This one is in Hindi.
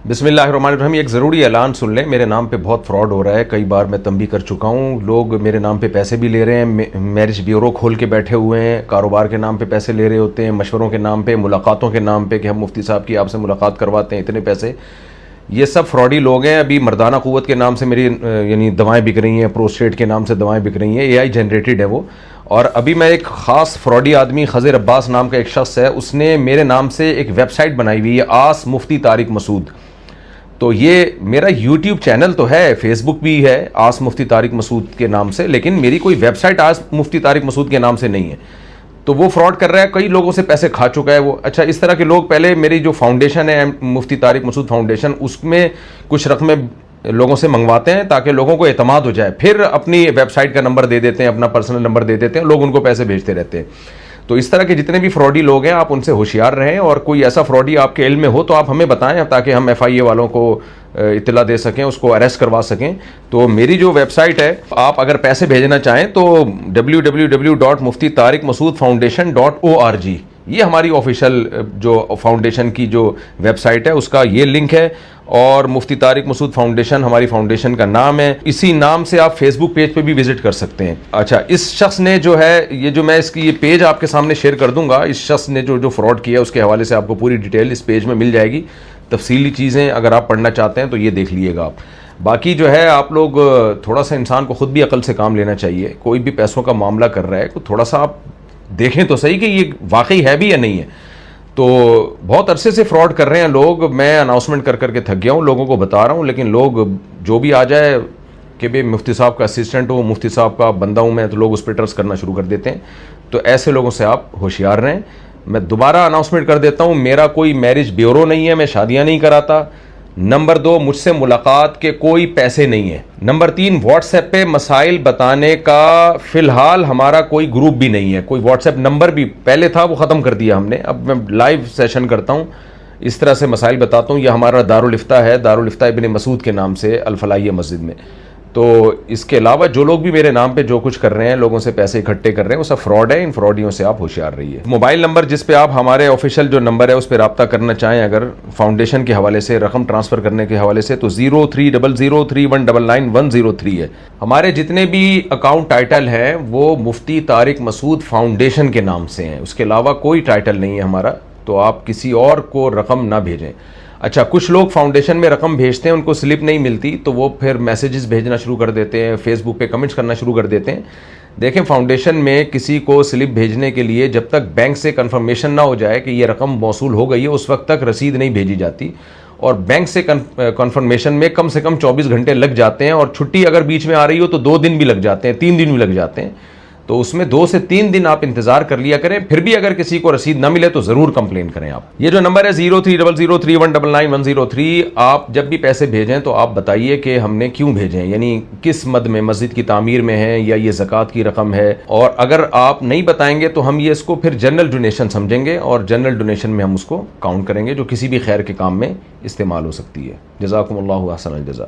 बिस्मिल्लाहिर्रहमानिर्रहीम। एक ज़रूरी ऐलान सुन लें, मेरे नाम पे बहुत फ्रॉड हो रहा है। कई बार मैं तंबीह कर चुका हूँ। लोग मेरे नाम पे पैसे भी ले रहे हैं, मैरिज ब्यूरो खोल के बैठे हुए हैं, कारोबार के नाम पे पैसे ले रहे होते हैं, मशवरों के नाम पे, मुलाकातों के नाम पे कि हम मुफ्ती साहब की आपसे मुलाकात करवाते हैं, इतने पैसे। ये सब फ्रॉडी लोग हैं। अभी मर्दाना क़ुव्वत के नाम से मेरी यानी दवाएँ बिक रही हैं, प्रोस्टेट के नाम से दवाएँ बिक रही हैं, AI जनरेटेड है वो। और अभी मैं एक ख़ास फ्रॉडी आदमी खज़र अब्बास नाम का एक शख्स है, उसने मेरे नाम से एक वेबसाइट बनाई हुई है, आस मुफ्ती तारिक मसूद। तो ये मेरा यूट्यूब चैनल तो है, फेसबुक भी है आस मुफ्ती तारिक मसूद के नाम से, लेकिन मेरी कोई वेबसाइट आस मुफ्ती तारिक मसूद के नाम से नहीं है। तो वो फ्रॉड कर रहा है, कई लोगों से पैसे खा चुका है वो। अच्छा, इस तरह के लोग पहले मेरी जो फाउंडेशन है मुफ्ती तारिक मसूद फाउंडेशन, उसमें कुछ रकमें लोगों से मंगवाते हैं ताकि लोगों को एतमाद हो जाए, फिर अपनी वेबसाइट का नंबर दे देते हैं, अपना पर्सनल नंबर दे देते हैं, लोग उनको पैसे भेजते रहते हैं। तो इस तरह के जितने भी फ्रॉडी लोग हैं, आप उनसे होशियार रहें, और कोई ऐसा फ्रॉडी आपके इल्म में हो तो आप हमें बताएं ताकि हम FIA वालों को इत्तला दे सकें, उसको अरेस्ट करवा सकें। तो मेरी जो वेबसाइट है, आप अगर पैसे भेजना चाहें तो www.mufti-tariq-masood-foundation.org, ये हमारी ऑफिशियल जो फाउंडेशन की जो वेबसाइट है उसका ये लिंक है। और मुफ्ती तारिक मसूद फाउंडेशन हमारी फाउंडेशन का नाम है। इसी नाम से आप फेसबुक पेज पे भी विजिट कर सकते हैं। अच्छा, इस शख्स ने जो है, ये जो मैं इसकी ये पेज आपके सामने शेयर कर दूंगा, इस शख्स ने जो फ्रॉड किया उसके हवाले से आपको पूरी डिटेल इस पेज में मिल जाएगी। तफसीली चीज़ें अगर आप पढ़ना चाहते हैं तो ये देख लीजिएगा आप। बाकी जो है, आप लोग थोड़ा सा इंसान को खुद भी अकल से काम लेना चाहिए। कोई भी पैसों का मामला कर रहा है तो थोड़ा सा आप देखें तो सही कि ये वाकई है भी या नहीं है। तो बहुत अरसे से फ्रॉड कर रहे हैं लोग। मैं अनाउंसमेंट कर करके थक गया हूँ, लोगों को बता रहा हूँ, लेकिन लोग जो भी आ जाए कि भाई मुफ्ती साहब का असिस्टेंट हो, मुफ्ती साहब का बंदा हूँ मैं, तो लोग उस पर ट्रस्ट करना शुरू कर देते हैं। तो ऐसे लोगों से आप होशियार रहें। मैं दोबारा अनाउंसमेंट कर देता हूँ, मेरा कोई मैरिज ब्यूरो नहीं है, मैं शादियाँ नहीं कराता। नंबर 2, मुझसे मुलाकात के कोई पैसे नहीं है। नंबर 3, व्हाट्सएप पे मसाइल बताने का फिलहाल हमारा कोई ग्रुप भी नहीं है। कोई व्हाट्सएप नंबर भी पहले था, वो ख़त्म कर दिया हमने। अब मैं लाइव सेशन करता हूँ, इस तरह से मसाइल बताता हूँ। यह हमारा दारुल इफ्ता है, दारुल इफ्ता इब्न मसूद के नाम से अल फलाहिया मस्जिद में। तो इसके अलावा जो लोग भी मेरे नाम पे जो कुछ कर रहे हैं, लोगों से पैसे इकट्ठे कर रहे हैं, वो सब फ्रॉड है। इन फ्रॉडियों से आप होशियार रहिए। मोबाइल नंबर जिस पे आप हमारे ऑफिशियल जो नंबर है उस पर रब्ता करना चाहें अगर फाउंडेशन के हवाले से, रकम ट्रांसफ़र करने के हवाले से, तो 03003199 है। हमारे जितने भी अकाउंट टाइटल हैं वो मुफ्ती तारिक मसूद फाउंडेशन के नाम से हैं, उसके अलावा कोई टाइटल नहीं है हमारा। तो आप किसी और को रकम ना भेजें। अच्छा, कुछ लोग फाउंडेशन में रकम भेजते हैं, उनको स्लिप नहीं मिलती तो वो फिर मैसेजेस भेजना शुरू कर देते हैं, फेसबुक पे कमेंट्स करना शुरू कर देते हैं। देखें, फाउंडेशन में किसी को स्लिप भेजने के लिए जब तक बैंक से कंफर्मेशन ना हो जाए कि ये रकम मौसूल हो गई है, उस वक्त तक रसीद नहीं भेजी जाती। और बैंक से कंफर्मेशन में कम से कम 24 घंटे लग जाते हैं, और छुट्टी अगर बीच में आ रही हो तो 2 दिन भी लग जाते हैं, 3 दिन भी लग जाते हैं। तो उसमें 2 से 3 दिन आप इंतजार कर लिया करें। फिर भी अगर किसी को रसीद ना मिले तो जरूर कंप्लेन करें आप। ये जो नंबर है 0300319993, आप जब भी पैसे भेजें तो आप बताइए कि हमने क्यों भेजे, यानी किस मद में, मस्जिद की तामीर में है या ये ज़कात की रकम है। और अगर आप नहीं बताएंगे तो हम ये इसको फिर जनरल डोनेशन समझेंगे, और जनरल डोनेशन में हम उसको काउंट करेंगे, जो किसी भी खैर के काम में इस्तेमाल हो सकती है। जज़ाकुमुल्लाहु अहसनल जज़ा।